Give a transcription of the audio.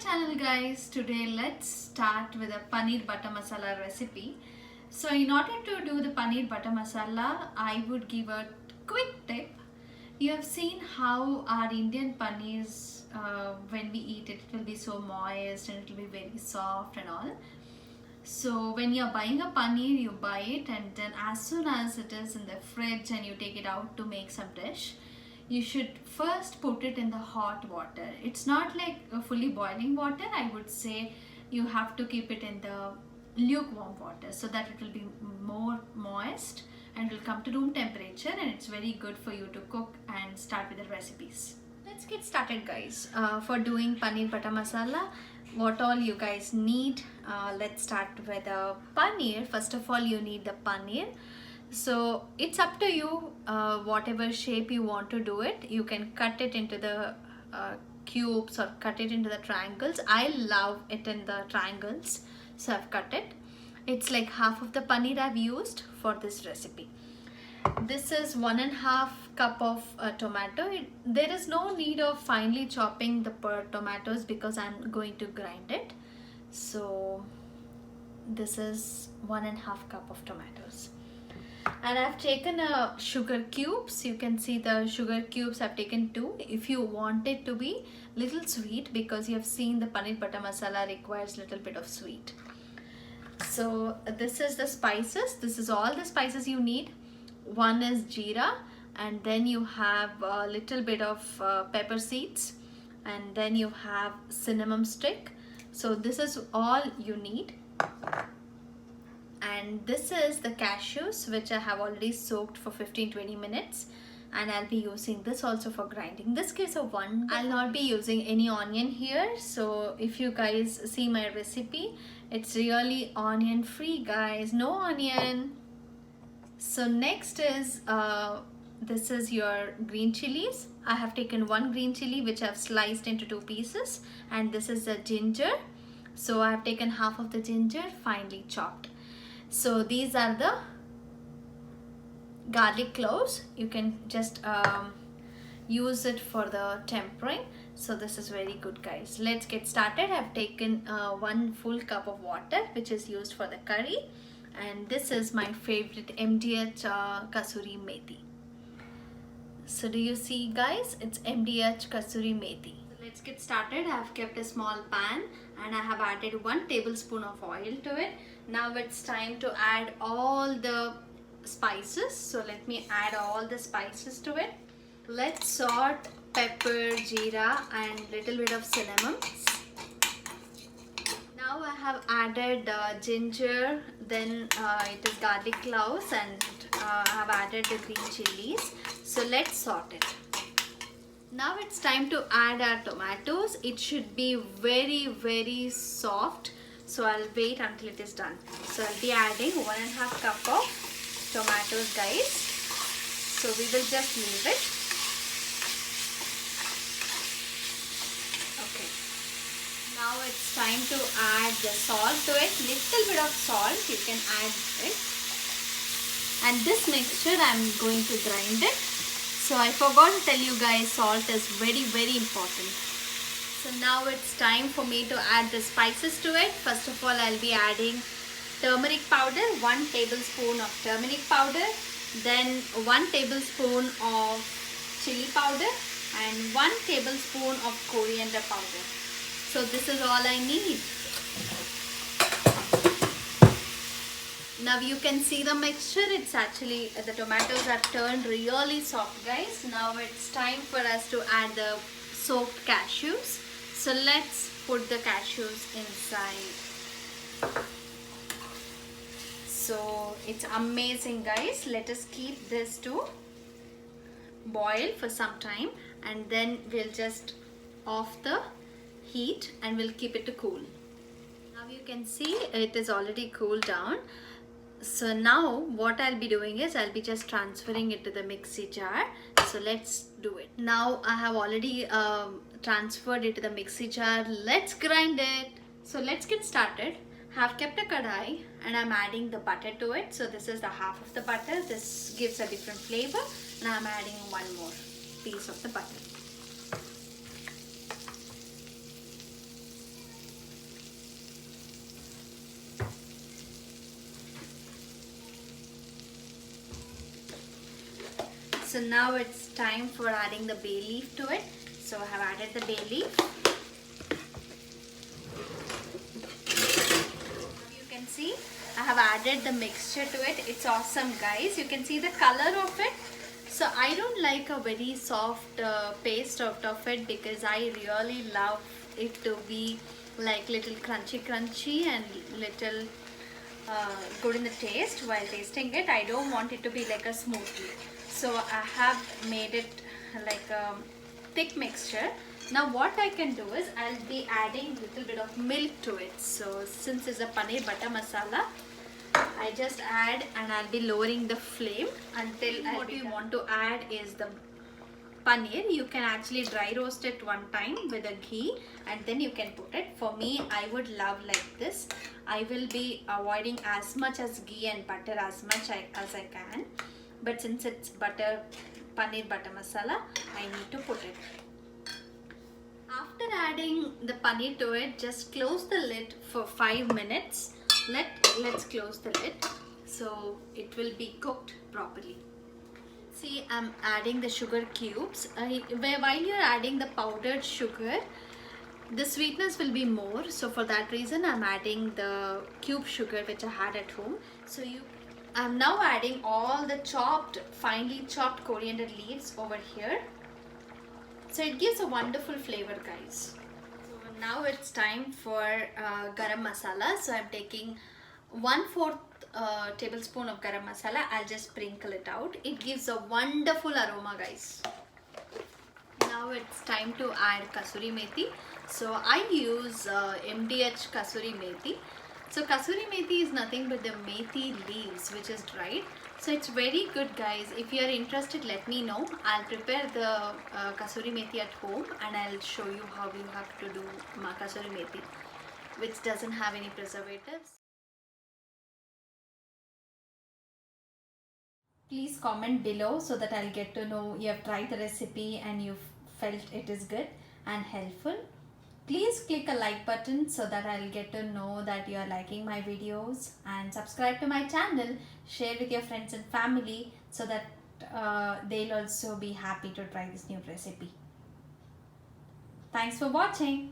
channel guys. Today let's start with a paneer butter masala recipe. So in order to do the paneer butter masala, I would give a quick tip. You have seen how our Indian paneers, when we eat it, it will be so moist and it will be very soft and all. So when you're buying a paneer, you buy it and then as soon as it is in the fridge and you take it out to make some dish, you should first put it in the hot water. It's not like a fully boiling water. I would say you have to keep it in the lukewarm water so that it will be more moist and will come to room temperature, and it's very good for you to cook and start with the recipes. Let's get started guys. For doing paneer butter masala, what all you guys need, let's start with the paneer. First of all, you need the paneer. So it's up to you, whatever shape you want to do it. You can cut it into the cubes or cut it into the triangles. I love it in the triangles, so I've cut it. It's like half of the paneer I've used for this recipe. This is 1.5 cup of tomato. There is no need of finely chopping the tomatoes because I'm going to grind it. So this is 1.5 cup of tomatoes. And I've taken sugar cubes. You can see the sugar cubes. I've taken 2. If you want it to be little sweet, because you have seen the paneer butter masala requires little bit of sweet. So this is the spices. This is all the spices you need. One is jeera, and then you have a little bit of pepper seeds, and then you have cinnamon stick. So this is all you need. And this is the cashews, which I have already soaked for 15-20 minutes, and I'll be using this also for grinding. This gives a one. I'll not be using any onion here, so if you guys see my recipe, it's really onion free guys, no onion. So next is this is your green chilies. I have taken 1 green chili which I've sliced into 2 pieces, and this is the ginger. So I have taken half of the ginger finely chopped. So these are the garlic cloves. You can just use it for the tempering. So this is very good guys. Let's get started. I've taken 1 full cup of water which is used for the curry, and this is my favorite MDH kasuri methi. So do you see guys, it's MDH kasuri methi. Let's get started. I have kept a small pan and I have added 1 tablespoon of oil to it. Now it's time to add all the spices. So let me add all the spices to it. Let's salt, pepper, jeera and little bit of cinnamon. Now I have added ginger, then it is garlic cloves, and I have added the green chilies. So let's sort it. Now it's time to add our tomatoes. It should be very soft. So I'll wait until it is done. So I'll be adding 1.5 cup of tomatoes guys. So we will just leave it. Okay. Now it's time to add the salt to it. Little bit of salt you can add it. And this mixture I'm going to grind it. So I forgot to tell you guys, salt is very important. So now it's time for me to add the spices to it. First of all, I'll be adding turmeric powder, 1 tablespoon of turmeric powder, then 1 tablespoon of chili powder and 1 tablespoon of coriander powder. So this is all I need. Now you can see the mixture. It's actually, the tomatoes are turned really soft guys. Now it's time for us to add the soaked cashews. So let's put the cashews inside. So it's amazing guys. Let us keep this to boil for some time, and then we'll just off the heat and we'll keep it to cool. Now you can see it is already cooled down. So now what I'll be doing is I'll be just transferring it to the mixie jar. So let's do it. Now I have already transferred it to the mixie jar. Let's grind it. So let's get started. Have kept a kadai and I'm adding the butter to it. So this is the half of the butter. This gives a different flavor. Now I'm adding 1 more piece of the butter. So now it's time for adding the bay leaf to it. So I have added the bay leaf. You can see I have added the mixture to it. It's awesome, guys. You can see the color of it. So I don't like a very soft paste out of it because I really love it to be like little crunchy and little good in the taste while tasting it. I don't want it to be like a smoothie. So I have made it like a thick mixture. Now what I can do is I'll be adding little bit of milk to it. So since it's a paneer butter masala, I just add and I'll be lowering the flame until what you want to add is the paneer. You can actually dry roast it one time with a ghee and then you can put it. For me, I would love like this. I will be avoiding as much as ghee and butter as much as I can. But since it's paneer butter masala, I need to put it. After adding the paneer to it, just close the lid for 5 minutes. Let's close the lid so it will be cooked properly. See, I'm adding the sugar cubes. While you're adding the powdered sugar, the sweetness will be more. So for that reason, I'm adding the cube sugar which I had at home. I'm now adding all the finely chopped coriander leaves over here. So it gives a wonderful flavor, guys. So now it's time for garam masala. So I'm taking 1/4 tablespoon of garam masala. I'll just sprinkle it out. It gives a wonderful aroma, guys. Now it's time to add kasuri methi. So I use MDH kasuri methi. So kasuri methi is nothing but the methi leaves which is dried. So it's very good, guys. If you are interested, let me know. I'll prepare the kasuri methi at home and I'll show you how you have to do kasuri methi, which doesn't have any preservatives. Please comment below so that I'll get to know you have tried the recipe and you've felt it is good and helpful. Please click a like button so that I'll get to know that you are liking my videos, and subscribe to my channel, share with your friends and family so that they'll also be happy to try this new recipe. Thanks for watching.